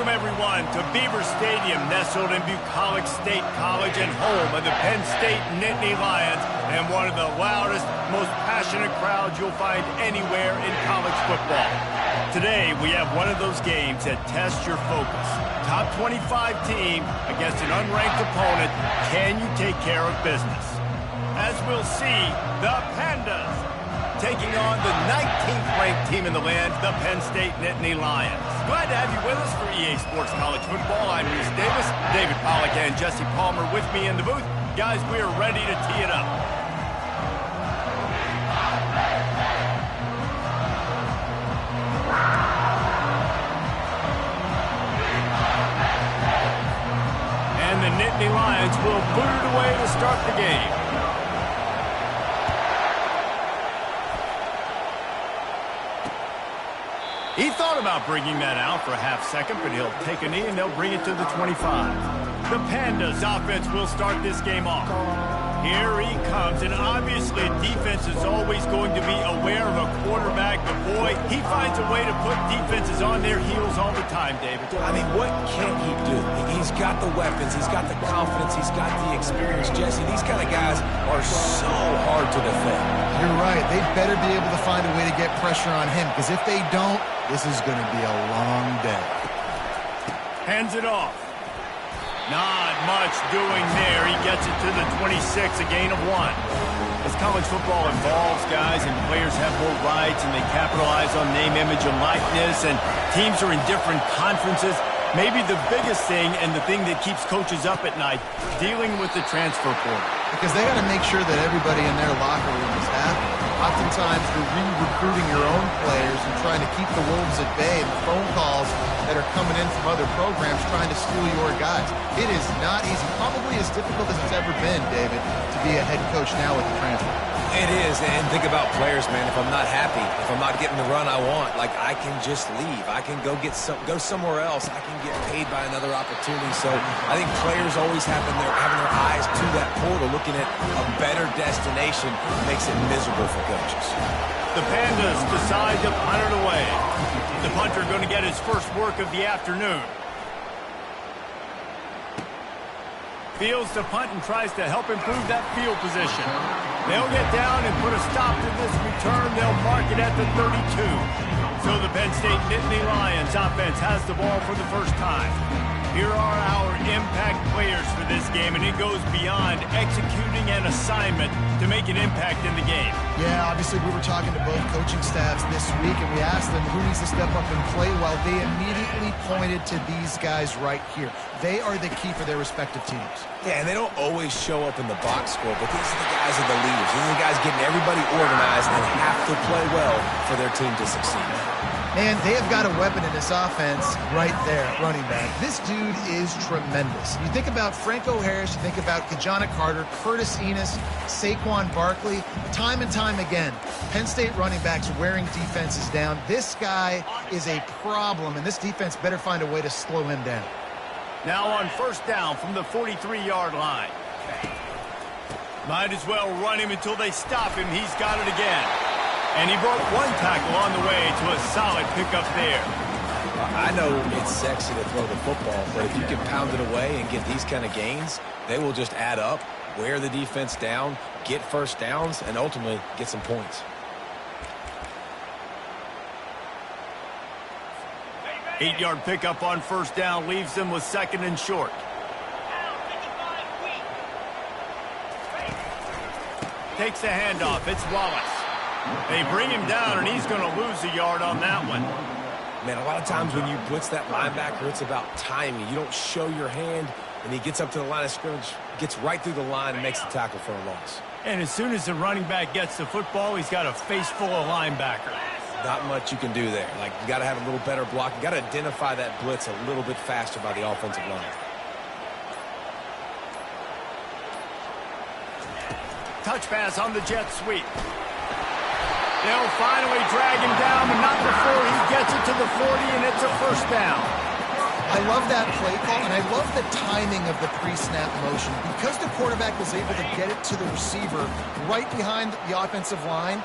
Welcome, everyone, to Beaver Stadium, nestled in Bucolic State College and home of the Penn State Nittany Lions, and one of the loudest, most passionate crowds you'll find anywhere in college football. Today, we have one of those games that tests your focus. Top 25 team against an unranked opponent. Can you take care of business? As we'll see, the Pandas taking on the 19th ranked team in the land, the Penn State Nittany Lions. Glad to have you with us for EA Sports College Football. I'm Reese Davis, David Pollack and Jesse Palmer with me in the booth. Guys, we are ready to tee it up. And the Nittany Lions will boot it away to start the game. He thought about bringing that out for a half second, but he'll take a knee and they'll bring it to the 25. The Pandas offense will start this game off. Here he comes, and obviously defense is always going to be aware of a quarterback, but boy, he finds a way to put defenses on their heels all the time, David. I mean, what can't he do? He's got the weapons, he's got the confidence, he's got the experience. Jesse, these kind of guys are so hard to defend. You're right. They better be able to find a way to get pressure on him, because if they don't, this is going to be a long day. Hands it off. Not much doing there. He gets it to the 26, a gain of 1. As college football evolves, guys, and players have more rights and they capitalize on name, image, and likeness, and teams are in different conferences, maybe the biggest thing and the thing that keeps coaches up at night, dealing with the transfer portal. Because they got to make sure that everybody in their locker room is happy. Oftentimes, you're re-recruiting your own players and trying to keep the wolves at bay, and the phone calls that are coming in from other programs trying to steal your guys. It is not easy. Probably as difficult as it's ever been, David, to be a head coach now with the transfer. It is, and think about players, man. If I'm not happy, if I'm not getting the run I want, like, I can just leave. I can go somewhere else. I can get paid by another opportunity. So I think players always having their eyes to that portal, looking at a better destination, makes it miserable for coaches. The Pandas decide to punt it away. The punter going to get his first work of the afternoon. Fields to punt and tries to help improve that field position. They'll get down and put a stop to this return. They'll mark it at the 32. So the Penn State Nittany Lions offense has the ball for the first time. Here are our impact players for this game, and it goes beyond executing an assignment to make an impact in the game. Yeah, obviously we were talking to both coaching staffs this week, and we asked them who needs to step up and play well. They immediately pointed to these guys right here. They are the key for their respective teams. Yeah, and they don't always show up in the box score, but these are the guys that are the leaders. These are the guys getting everybody organized and have to play well for their team to succeed. Man, they have got a weapon in this offense right there, running back. This dude is tremendous. You think about Franco Harris, you think about Kajana Carter, Curtis Enos, Saquon Barkley, time and time again, Penn State running backs wearing defenses down. This guy is a problem, and this defense better find a way to slow him down. Now on first down from the 43-yard line. Might as well run him until they stop him. He's got it again. And he broke one tackle on the way to a solid pickup there. I know it's sexy to throw the football, but if you can pound it away and get these kind of gains, they will just add up, wear the defense down, get first downs, and ultimately get some points. Eight-yard pickup on first down leaves them with second and short. Takes the handoff. It's Wallace. They bring him down, and he's going to lose a yard on that one. Man, a lot of times when you blitz that linebacker, it's about timing. You don't show your hand, and he gets up to the line of scrimmage, gets right through the line, and makes the tackle for a loss. And as soon as the running back gets the football, he's got a face full of linebacker. Not much you can do there. Like, you got to have a little better block. You got to identify that blitz a little bit faster by the offensive line. Touch pass on the jet sweep. They'll finally drag him down, but not before he gets it to the 40, and it's a first down. I love that play call, and I love the timing of the pre-snap motion. Because the quarterback was able to get it to the receiver right behind the offensive line,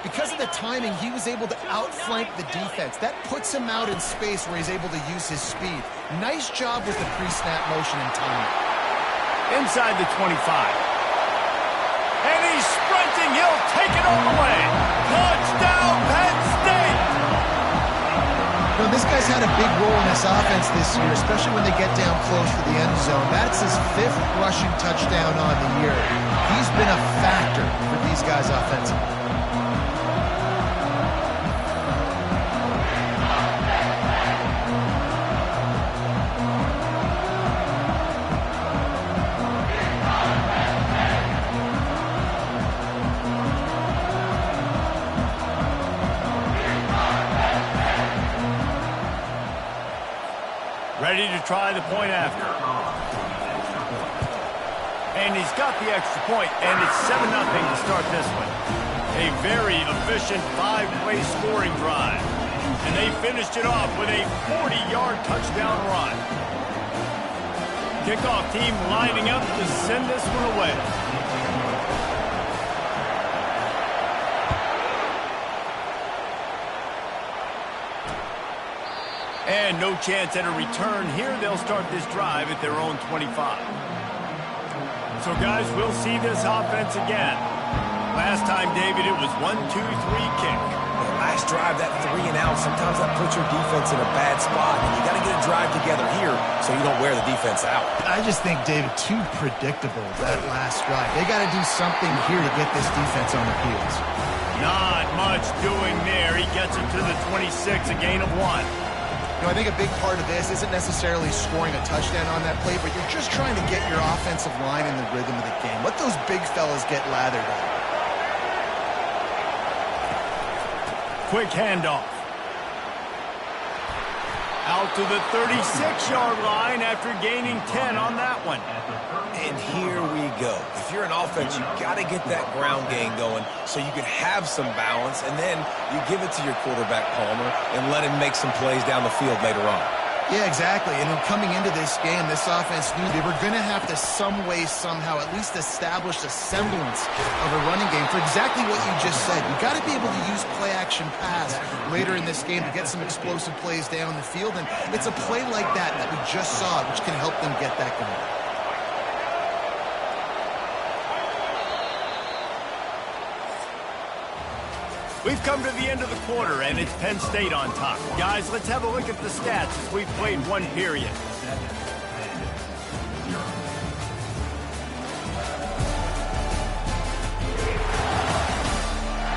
Because of the timing, he was able to outflank the defense. That puts him out in space where he's able to use his speed. Nice job with the pre-snap motion and timing. Inside the 25. And he's sprinting. He'll take it all the way. Touchdown, Penn State! You know, this guy's had a big role in this offense this year, especially when they get down close to the end zone. That's his 5th rushing touchdown on the year. He's been a factor for these guys offensively. Ready to try the point after. And he's got the extra point, and it's 7-0 to start this one. A very efficient 5-play scoring drive. And they finished it off with a 40-yard touchdown run. Kickoff team lining up to send this one away. And no chance at a return here. They'll start this drive at their own 25. So, guys, we'll see this offense again. Last time, David, it was 1-2-3 kick. Last drive, that 3 and out, sometimes that puts your defense in a bad spot. And you got to get a drive together here so you don't wear the defense out. I just think, David, too predictable that last drive. They got to do something here to get this defense on their heels. Not much doing there. He gets it to the 26, a gain of 1. You know, I think a big part of this isn't necessarily scoring a touchdown on that play, but you're just trying to get your offensive line in the rhythm of the game. Let those big fellas get lathered up. Quick handoff. Out to the 36-yard line after gaining 10 on that one. And here we go. If you're an offense, you've got to get that ground game going so you can have some balance, and then you give it to your quarterback, Palmer, and let him make some plays down the field later on. Yeah, exactly. And then coming into this game, this offense knew they were going to have to some way, somehow, at least establish a semblance of a running game for exactly what you just said. You got to be able to use play-action pass later in this game to get some explosive plays down the field, and it's a play like that we just saw, which can help them get that going. We've come to the end of the quarter, and it's Penn State on top. Guys, let's have a look at the stats as we've played one period.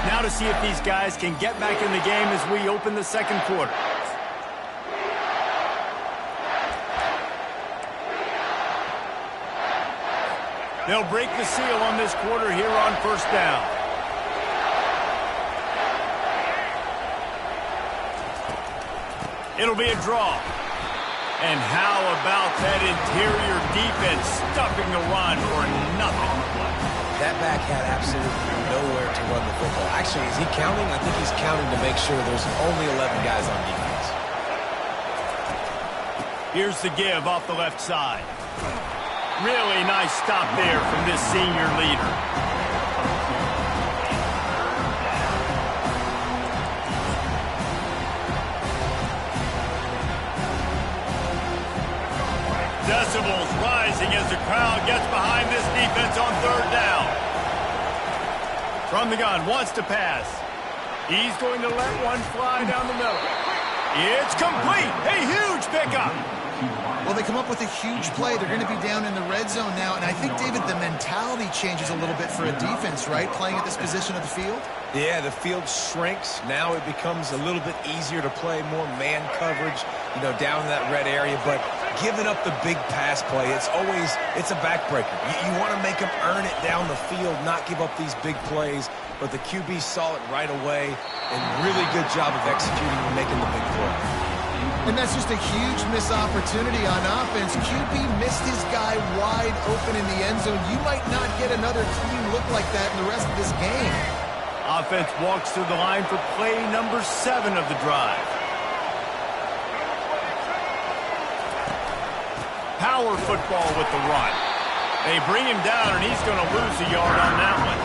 Now to see if these guys can get back in the game as we open the second quarter. They'll break the seal on this quarter here on first down. It'll be a draw. And how about that interior defense stuffing the run for nothing? That back had absolutely nowhere to run the football. Actually, is he counting? I think he's counting to make sure there's only 11 guys on defense. Here's the give off the left side. Really nice stop there from this senior leader. Decibels rising as the crowd gets behind this defense on third down. From the gun, wants to pass. He's going to let one fly down the middle. It's complete. A huge pickup. Well, they come up with a huge play. They're going to be down in the red zone now. And I think, David, the mentality changes a little bit for a defense, right? Playing at this position of the field? Yeah, the field shrinks. Now it becomes a little bit easier to play more man coverage, down in that red area. But giving up the big pass play, it's a backbreaker. You want to make them earn it down the field, not give up these big plays. But the QB saw it right away, and really good job of executing and making the big play. And that's just a huge missed opportunity on offense. QB missed his guy wide open in the end zone. You might not get another clean look like that in the rest of this game. Offense walks to the line for play number 7 of the drive. Power football with the run. They bring him down, and he's going to lose a yard on that one.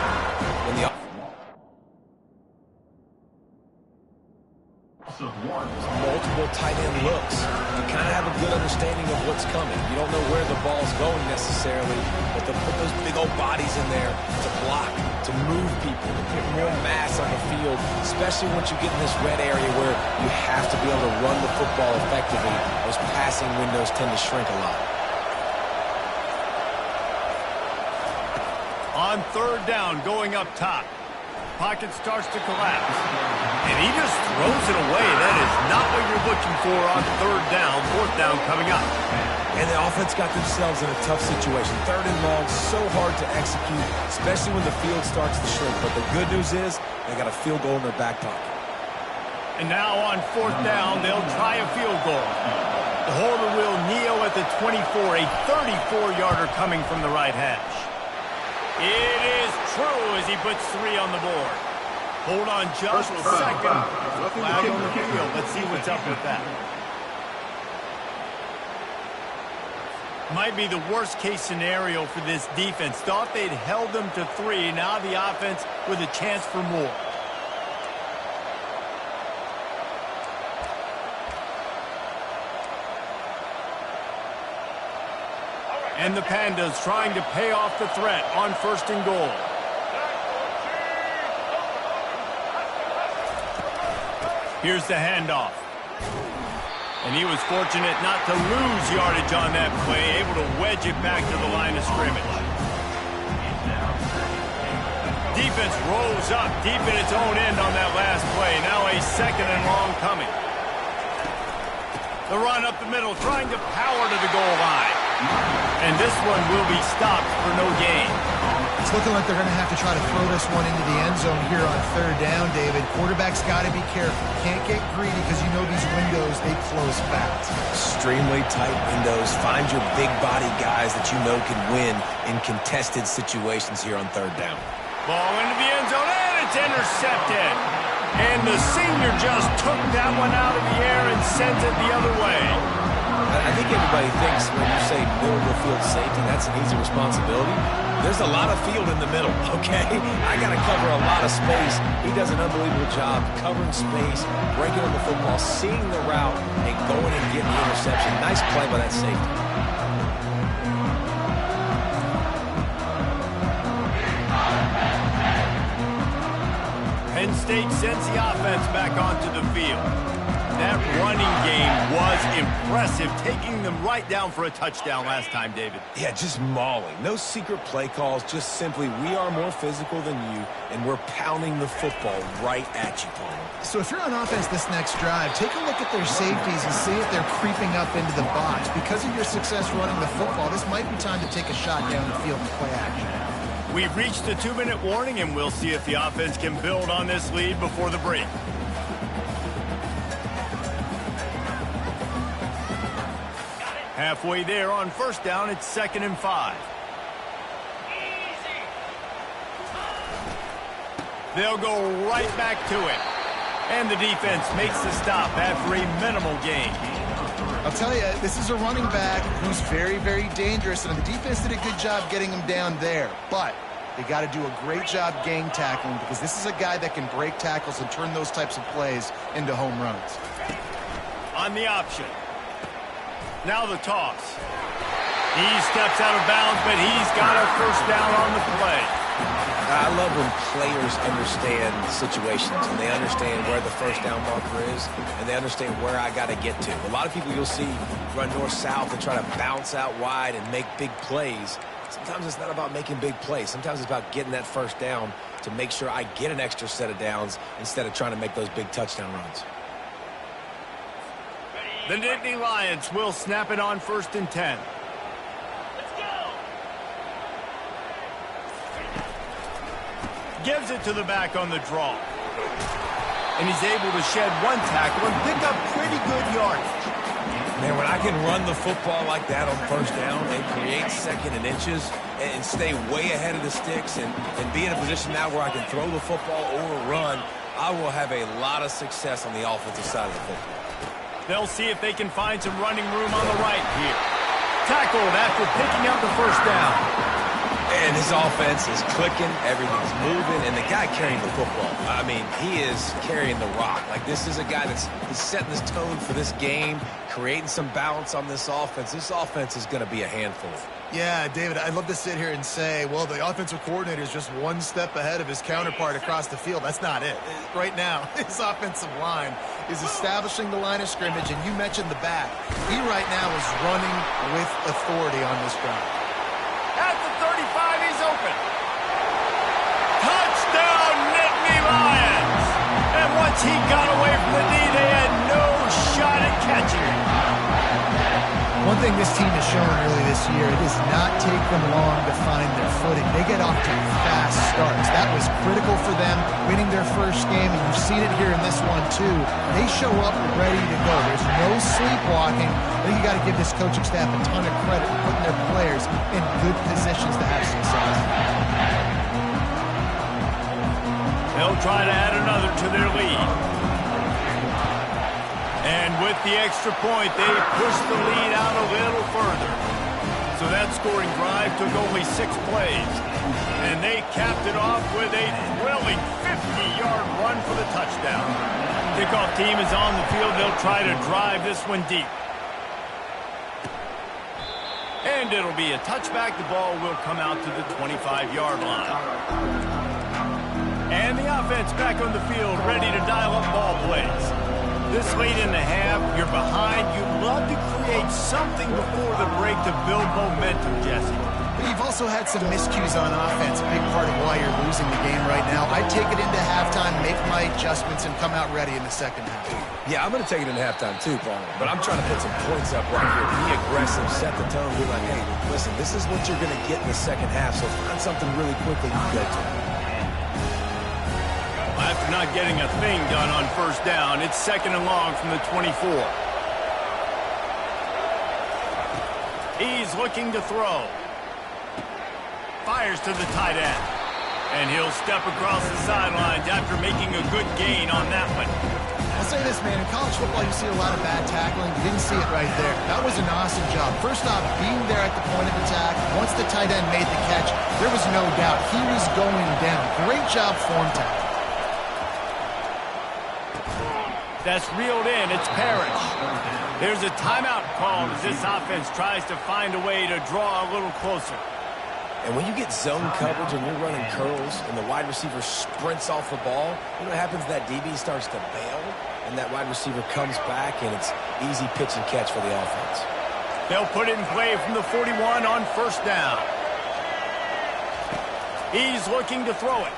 tight end looks. You kind of have a good understanding of what's coming. You don't know where the ball's going necessarily, but to put those big old bodies in there to block, to move people, to put more mass on the field, especially once you get in this red area where you have to be able to run the football effectively. Those passing windows tend to shrink a lot. On third down, going up top. Pocket starts to collapse. And he just throws it away. That is not what you're looking for on third down. Fourth down coming up. And the offense got themselves in a tough situation. Third and long, so hard to execute, especially when the field starts to shrink. But the good news is they got a field goal in their back pocket. And now on fourth down, they'll try a field goal. The holder will kneel at the 24, a 34-yarder coming from the right hash. It is true as he puts 3 on the board. Hold on just a second. Flag on the field. Let's see what's up with that. Might be the worst-case scenario for this defense. Thought they'd held them to 3. Now the offense with a chance for more. And the Pandas trying to pay off the threat on first and goal. Here's the handoff. And he was fortunate not to lose yardage on that play, able to wedge it back to the line of scrimmage. Defense rose up deep in its own end on that last play. Now a second and long coming. The run up the middle, trying to power to the goal line. And this one will be stopped for no gain. It's looking like they're going to have to try to throw this one into the end zone here on third down, David. Quarterback's got to be careful. Can't get greedy because you know these windows, they close fast. Extremely tight windows. Find your big body guys that you know can win in contested situations here on third down. Ball into the end zone, and it's intercepted. And the senior just took that one out of the air and sent it the other way. I think everybody thinks when you say middle of the field safety, that's an easy responsibility. There's a lot of field in the middle, okay? I got to cover a lot of space. He does an unbelievable job covering space, breaking on the football, seeing the route, and going and getting the interception. Nice play by that safety. Penn State sends the offense back onto the field. That running game was impressive, taking them right down for a touchdown last time, David. Yeah, just mauling. No secret play calls, just simply we are more physical than you, and we're pounding the football right at you, Palmer. So if you're on offense this next drive, take a look at their safeties and see if they're creeping up into the box. Because of your success running the football, this might be time to take a shot down the field and play action. We've reached the 2-minute warning, and we'll see if the offense can build on this lead before the break. Halfway there on first down, it's 2nd and 5. They'll go right back to it. And the defense makes the stop after a minimal gain. I'll tell you, this is a running back who's very, very dangerous, and the defense did a good job getting him down there. But they got to do a great job gang tackling because this is a guy that can break tackles and turn those types of plays into home runs. On the option. Now the toss. He steps out of bounds, but he's got a first down on the play. I love when players understand situations and they understand where the first down marker is and they understand where I got to get to. A lot of people you'll see run north-south and try to bounce out wide and make big plays. Sometimes it's not about making big plays. Sometimes it's about getting that first down to make sure I get an extra set of downs instead of trying to make those big touchdown runs. The Nittany Lions will snap it on 1st and 10. Gives it to the back on the draw. And he's able to shed one tackle and pick up pretty good yardage. Man, when I can run the football like that on first down and create second and inches and stay way ahead of the sticks and be in a position now where I can throw the football or run, I will have a lot of success on the offensive side of the football. They'll see if they can find some running room on the right here. Tackled after picking up the first down. And his offense is clicking, everything's moving, and the guy carrying the football, I mean, he is carrying the rock. Like, this is a guy he's setting this tone for this game, creating some balance on this offense. This offense is going to be a handful. Yeah, David, I'd love to sit here and say, well, the offensive coordinator is just one step ahead of his counterpart across the field. That's not it. Right now, his offensive line is establishing the line of scrimmage, and you mentioned the back. He right now is running with authority on this drive. At the 35, he's open. Touchdown, Nittany Lions! And once he got away from the knee, they had no shot at catching him. One thing this team has shown early this year, it does not take them long to find their footing. They get off to fast starts. That was critical for them, winning their first game, and you've seen it here in this one too. They show up ready to go. There's no sleepwalking. I think you got to give this coaching staff a ton of credit for putting their players in good positions to have success. They'll try to add another to their lead. And with the extra point, they pushed the lead out a little further. So that scoring drive took only 6 plays. And they capped it off with a thrilling 50-yard run for the touchdown. Kickoff team is on the field. They'll try to drive this one deep. And it'll be a touchback. The ball will come out to the 25-yard line. And the offense back on the field, ready to dial up ball plays. This late in the half, you're behind. You'd love to create something before the break to build momentum, Jesse. But you've also had some miscues on offense, a big part of why you're losing the game right now. I take it into halftime, make my adjustments, and come out ready in the second half. Yeah, I'm going to take it into halftime too, Paul. But I'm trying to put some points up right here. Be aggressive, set the tone, be like, hey, listen, this is what you're going to get in the second half, so find something really quickly you go to. After not getting a thing done on first down, it's 2nd and long from the 24. He's looking to throw. Fires to the tight end. And he'll step across the sidelines after making a good gain on that one. I'll say this, man. In college football, you see a lot of bad tackling. You didn't see it right there. That was an awesome job. First off, being there at the point of attack. Once the tight end made the catch, there was no doubt he was going down. Great job form tackling. That's reeled in. It's Parrish. There's a timeout called as this offense tries to find a way to draw a little closer. And when you get zone coverage and you're running curls and the wide receiver sprints off the ball, you know what happens? That DB starts to bail, and that wide receiver comes back, and it's easy pitch and catch for the offense. They'll put it in play from the 41 on first down. He's looking to throw it.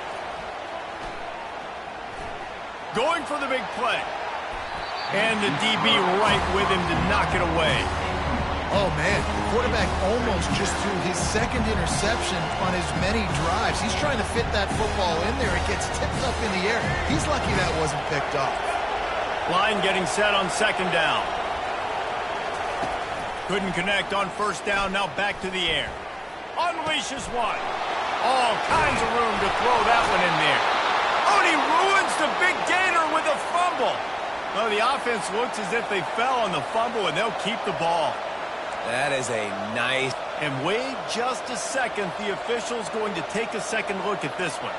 Going for the big play. And the DB right with him to knock it away. Oh, man. The quarterback almost just threw his second interception on as many drives. He's trying to fit that football in there. It gets tipped up in the air. He's lucky that wasn't picked off. Line getting set on 2nd down. Couldn't connect on first down. Now back to the air. Unleashes one. All kinds of room to throw that one in there. Oh, and he ruins the big gainer with a fumble. Well, the offense looks as if they fell on the fumble, and they'll keep the ball. That is a nice... And wait just a second. The official's going to take a second look at this one.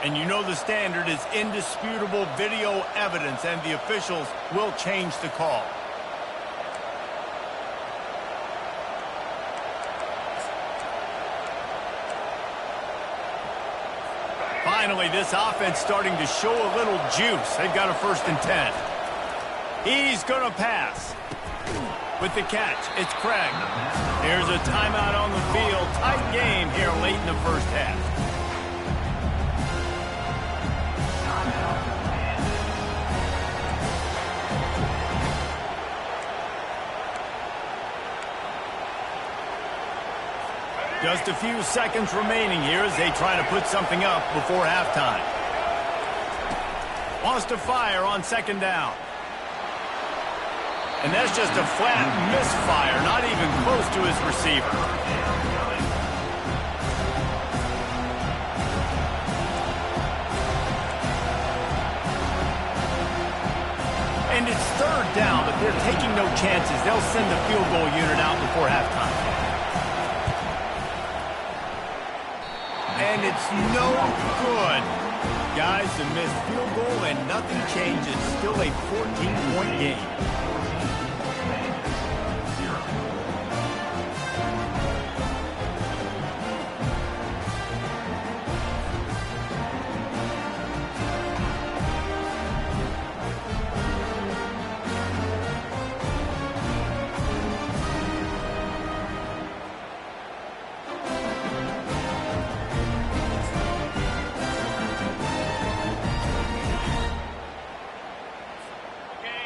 And you know the standard is indisputable video evidence, and the officials will change the call. Finally, this offense starting to show a little juice. They've got a 1st and 10. He's going to pass. With the catch, it's Craig. There's a timeout on the field. Tight game here late in the first half. Just a few seconds remaining here as they try to put something up before halftime. Wants to fire on 2nd down. And that's just a flat misfire, not even close to his receiver. And it's third down, but they're taking no chances. They'll send the field goal unit out before halftime. And it's no good. Guys, a missed field goal and nothing changes. Still a 14-point game.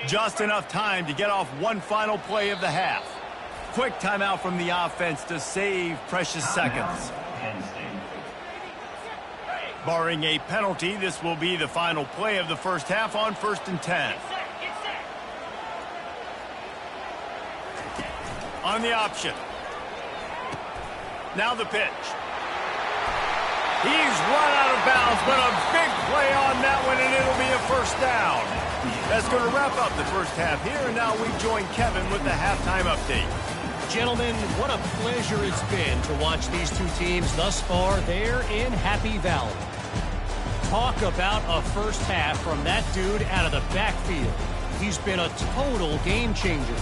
Just enough time to get off one final play of the half. Quick timeout from the offense to save precious seconds. Barring a penalty, this will be the final play of the first half on 1st and 10. On the option. Now the pitch. He's run out of bounds, but a big play on that one, and it'll be a first down. That's going to wrap up the first half here, and now we join Kevin with the halftime update. Gentlemen, what a pleasure it's been to watch these two teams thus far there in Happy Valley. Talk about a first half from that dude out of the backfield. He's been a total game changer.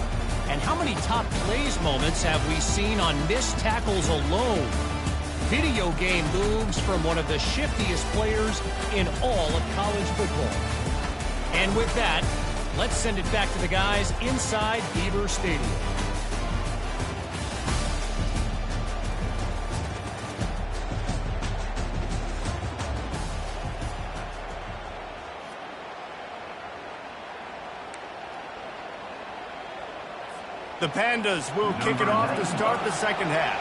And how many top plays moments have we seen on missed tackles alone? Video game moves from one of the shiftiest players in all of college football. And with that, let's send it back to the guys inside Beaver Stadium. The Pandas will kick it off to start the second half.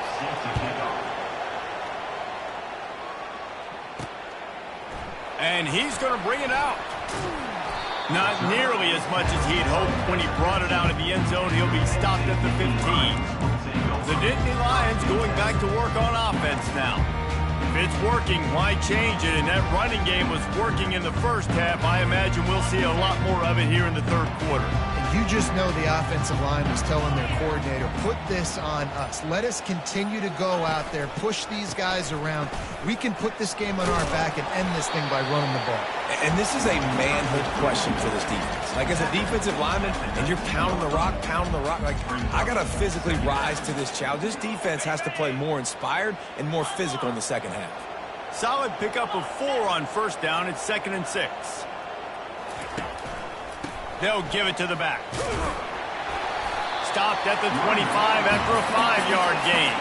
And he's going to bring it out. Not nearly as much as he had hoped when he brought it out of the end zone. He'll be stopped at the 15. The Nittany Lions going back to work on offense now. If it's working, why change it? And that running game was working in the first half. I imagine we'll see a lot more of it here in the third quarter. You just know the offensive line was telling their coordinator, put this on us. Let us continue to go out there, push these guys around. We can put this game on our back and end this thing by running the ball. And this is a manhood question for this defense. Like, as a defensive lineman, and you're pounding the rock, like, I got to physically rise to this challenge. This defense has to play more inspired and more physical in the second half. Solid pickup of 4 on first down. It's 2nd and 6. They'll give it to the back. Stopped at the 25 after a 5-yard gain.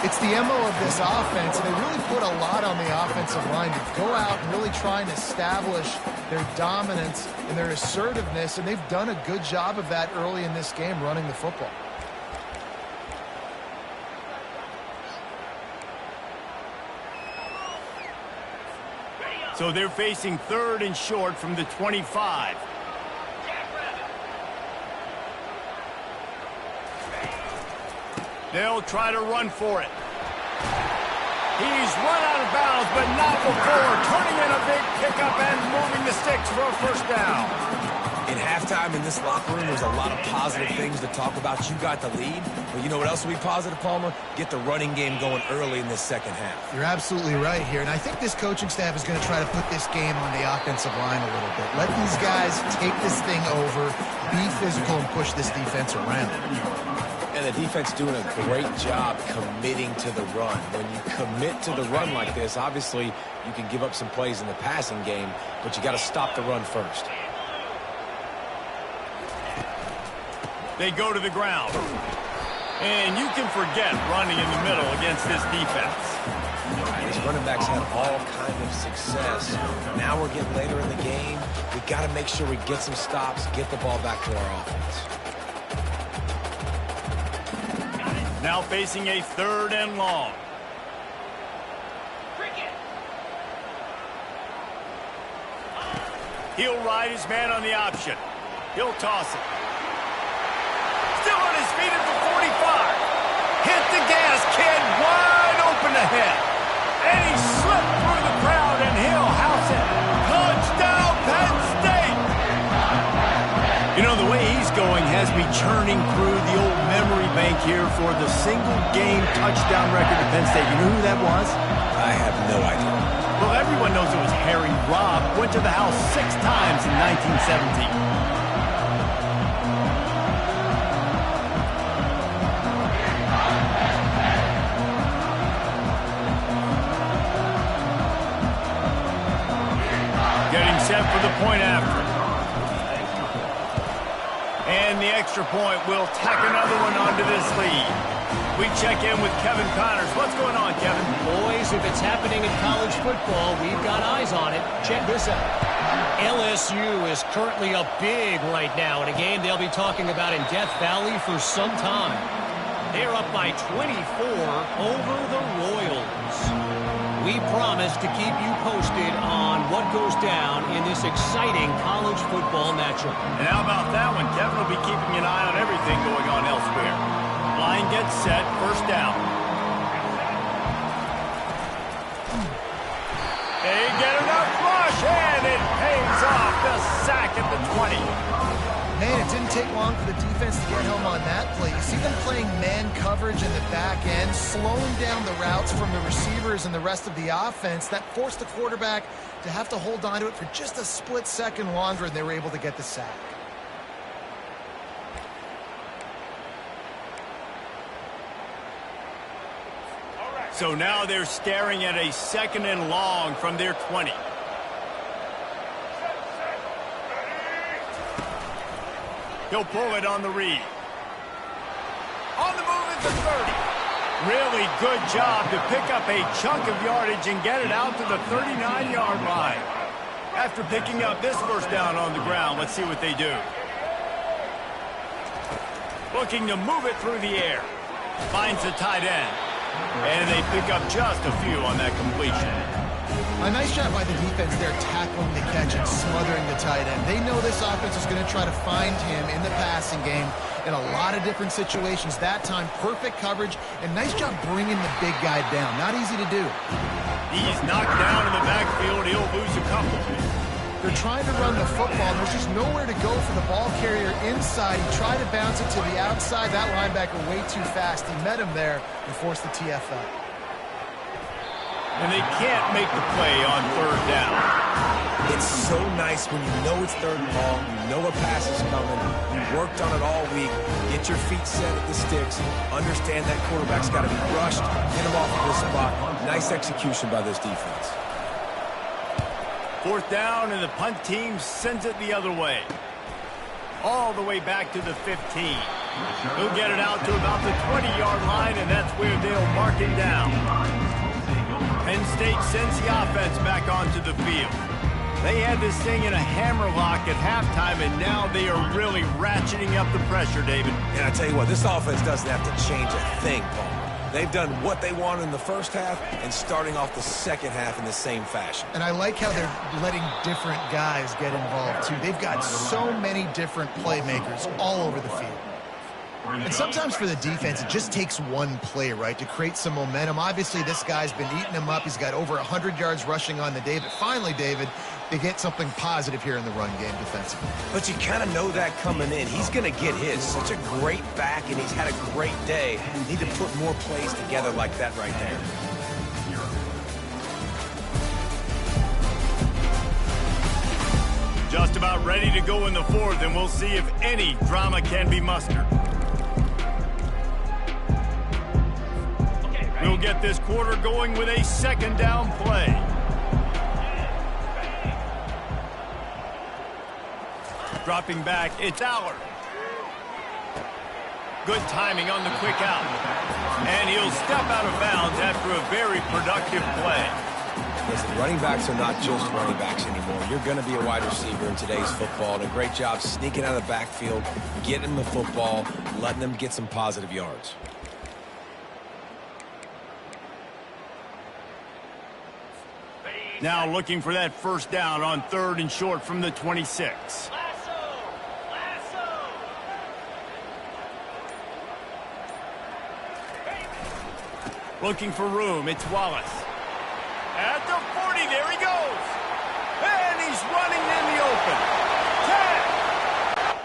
It's the MO of this offense, and they really put a lot on the offensive line to go out and really try and establish their dominance and their assertiveness, and they've done a good job of that early in this game running the football. So they're facing 3rd and short from the 25. They'll try to run for it. He's run out of bounds, but not before. Turning in a big pickup and moving the sticks for a first down. In halftime in this locker room, there's a lot of positive things to talk about. You got the lead. But you know what else will be positive, Palmer? Get the running game going early in this second half. You're absolutely right here. And I think this coaching staff is going to try to put this game on the offensive line a little bit. Let these guys take this thing over, be physical, and push this defense around. And the defense doing a great job committing to the run. When you commit to the run like this, obviously you can give up some plays in the passing game, but you got to stop the run first. They go to the ground. And you can forget running in the middle against this defense. These running backs had all kind of success. Now we're getting later in the game. We got to make sure we get some stops, get the ball back to our offense. Now facing a 3rd and long. He'll ride his man on the option. He'll toss it. Still on his feet at the 45. Hit the gas, kid. Wide open ahead. And he slipped through the crowd, and he'll house it. Touchdown, Penn State. You know, the way he's going has me churning through the old memory bank here for the single-game touchdown record at Penn State. You know who that was? I have no idea. Well, everyone knows it was Harry Robb. Went to the house 6 times in 1917. Getting set for the point after. And the extra point will tack another one onto this lead. We check in with Kevin Connors. What's going on, Kevin? Boys, if it's happening in college football, we've got eyes on it. Check this out. LSU is currently up big right now in a game they'll be talking about in Death Valley for some time. They're up by 24 over the Royals. We promise to keep you posted on what goes down in this exciting college football matchup. And how about that one? Kevin will be keeping an eye on everything going on elsewhere. Line gets set, first down. They get enough rush, and it pays off. The sack at the 20. Man, it didn't take long for the defense to get home on that play. You see them playing man coverage in the back end, slowing down the routes from the receivers and the rest of the offense. That forced the quarterback to have to hold on to it for just a split second longer, and they were able to get the sack. So now they're staring at a 2nd and long from their 20. He'll pull it on the read. On the move at the 30. Really good job to pick up a chunk of yardage and get it out to the 39-yard line. After picking up this first down on the ground, let's see what they do. Looking to move it through the air. Finds the tight end. And they pick up just a few on that completion. A nice job by the defense there, tackling the catch and smothering the tight end. They know this offense is going to try to find him in the passing game in a lot of different situations. That time, perfect coverage, and nice job bringing the big guy down. Not easy to do. He's knocked down in the backfield. He'll lose a couple. They're trying to run the football. There's just nowhere to go for the ball carrier inside. He tried to bounce it to the outside. That linebacker way too fast. He met him there and forced the TFL. And they can't make the play on 3rd down. It's so nice when you know it's 3rd and long, you know a pass is coming, you worked on it all week, get your feet set at the sticks, understand that quarterback's got to be rushed, get him off of this spot. Nice execution by this defense. 4th down, and the punt team sends it the other way. All the way back to the 15. He'll get it out to about the 20-yard line, and that's where they'll mark him down. Penn State sends the offense back onto the field. They had this thing in a hammerlock at halftime, and now they are really ratcheting up the pressure, David. And I tell you what, this offense doesn't have to change a thing, Paul. They've done what they wanted in the first half and starting off the second half in the same fashion. And I like how they're letting different guys get involved, too. They've got so many different playmakers all over the field. And sometimes for the defense, it just takes one play, right, to create some momentum. Obviously, this guy's been eating him up. He's got over 100 yards rushing on the day. But finally, David, they get something positive here in the run game defensively. But you kind of know that coming in. He's going to get his. Such a great back, and he's had a great day. Need to put more plays together like that right there. Just about ready to go in the 4th, and we'll see if any drama can be mustered. We'll get this quarter going with a 2nd down play. Dropping back, it's Allard. Good timing on the quick out. And he'll step out of bounds after a very productive play. Listen, running backs are not just running backs anymore. You're going to be a wide receiver in today's football. And a great job sneaking out of the backfield, getting the football, letting them get some positive yards. Now looking for that first down on 3rd and short from the 26. Looking for room, it's Wallace. At the 40, there he goes. And he's running in the open. 10.